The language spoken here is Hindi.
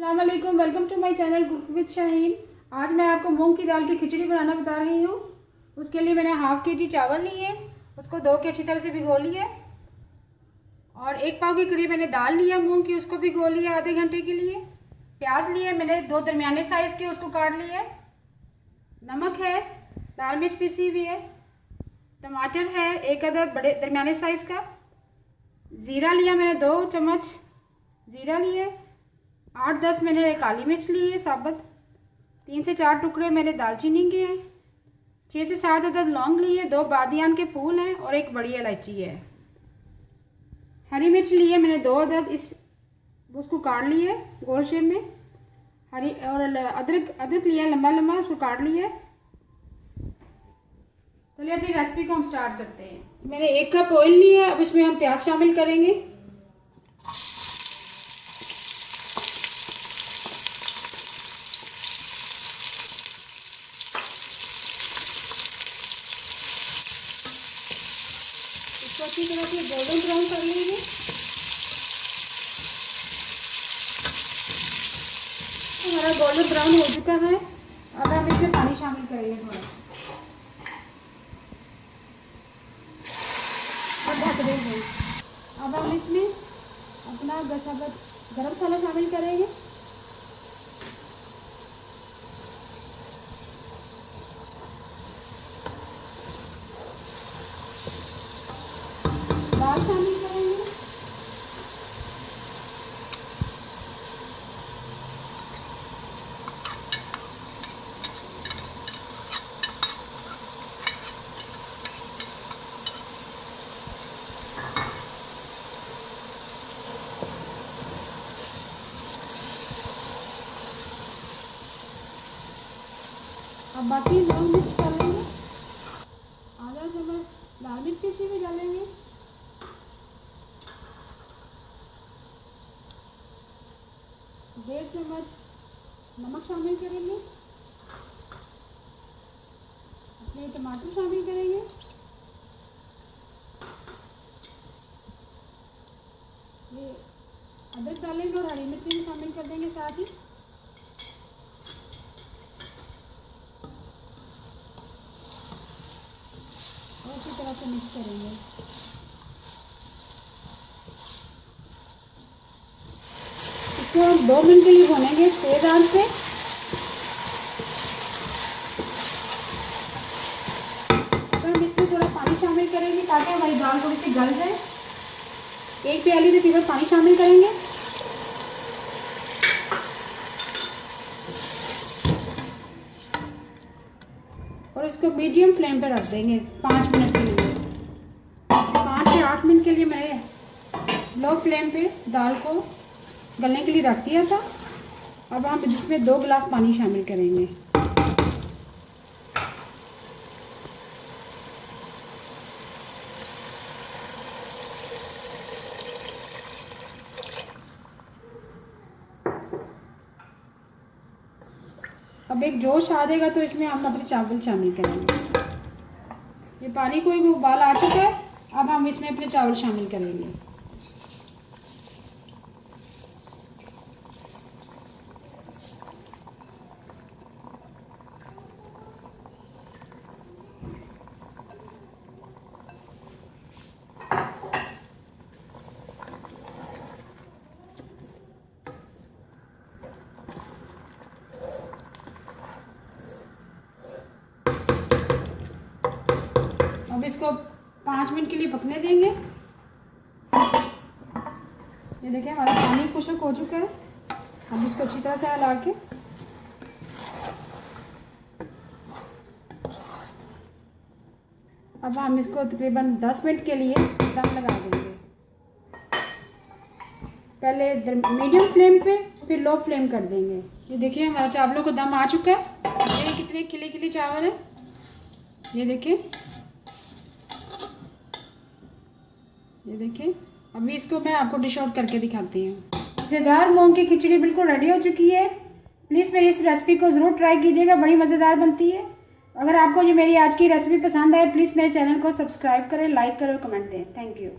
अस्सलाम वालेकुम, welcome to my channel cook with Shaheen. आज मैं आपको मूंग की दाल की खिचड़ी बनाना बता रही हूँ। उसके लिए मैंने हाफ़ के जी चावल लिए, उसको धो के अच्छी तरह से भिगो लिए, और 1 पाव के करीब मैंने दाल लिया मूंग की, उसको भिगो लिया आधे घंटे के लिए। प्याज लिए मैंने 2 दरमियाने साइज़ के, उसको काट लिए। नमक है, लाल मिर्च पीसी हुई है, टमाटर है 1 अदद बड़े दरमियाने साइज़ का, ज़ीरा लिया मैंने 2 चम्मच ज़ीरा लिए, 8-10 मैंने काली मिर्च ली है साबुत, 3 से 4 टुकड़े मैंने दालचीनी के हैं, 6 से 7 अदद लौंग लिए, 2 बादियान के फूल हैं और 1 बड़ी इलायची है। हरी मिर्च ली है मैंने 2 अदद, उसको काट लिए गोल शेप में। हरी और अदरक लिया लंबा लंबा, उसको काट लिया। चलिए अपनी रेसिपी को हम स्टार्ट करते हैं। मैंने 1 कप ऑयल लिया है, अब इसमें हम प्याज शामिल करेंगे। इसको अच्छी तरह से गोल्डन ब्राउन कर लेंगे। हमारा गोल्डन ब्राउन हो चुका है। अब हम इसमें पानी शामिल करेंगे थोड़ा और ढक देंगे। अब हम इसमें अपना गरम मसाला शामिल करेंगे। दाल शामिल करेंगे। अब बाकी लौंग मिर्च डालेंगे, आधा चम्मच लाल मिर्च पीसी भी डालेंगे, 1.5 चम्मच नमक शामिल करेंगे, अपने टमाटर शामिल करेंगे, ये अदरक डालेंगे और हरी मिर्ची भी शामिल कर देंगे साथ ही। और इसी तरह से मिक्स करेंगे। इसको हम 2 मिनट के लिए भूनेंगे तेज आंच पे। अब हम इसमें थोड़ा पानी शामिल करेंगे ताकि हमारी दाल थोड़ी सी गल जाए। 1 प्याली तकरीबन पानी शामिल करेंगे। और इसको मीडियम फ्लेम पे रख देंगे 5 मिनट के लिए। 5 से 8 मिनट के लिए मैंने लो फ्लेम पे दाल को गलने के लिए रख दिया था। अब हम इसमें 2 गिलास पानी शामिल करेंगे। अब एक जोश आ जाएगा तो इसमें हम अपने चावल शामिल करेंगे। ये पानी को एक उबाल आ चुका है। अब हम इसमें अपने चावल शामिल करेंगे। अब इसको 5 मिनट के लिए पकने देंगे। ये देखिए हमारा पानी खुश्क हो चुका है। अब इसको अच्छी तरह से हिला के अब हम इसको तकरीबन 10 मिनट के लिए दम लगा देंगे। पहले मीडियम फ्लेम पे, फिर लो फ्लेम कर देंगे। ये देखिए हमारा चावलों को दम आ चुका है। ये कितने खिले खिले चावल हैं, ये देखिए। ये देखिए अभी इसको मैं आपको डिश आउट करके दिखाती हूँ। मज़ेदार मूंग की खिचड़ी बिल्कुल रेडी हो चुकी है। प्लीज़ मेरी इस रेसिपी को ज़रूर ट्राई कीजिएगा, बड़ी मज़ेदार बनती है। अगर आपको ये मेरी आज की रेसिपी पसंद आए प्लीज़ मेरे चैनल को सब्सक्राइब करें, लाइक करें और कमेंट दें। Thank you.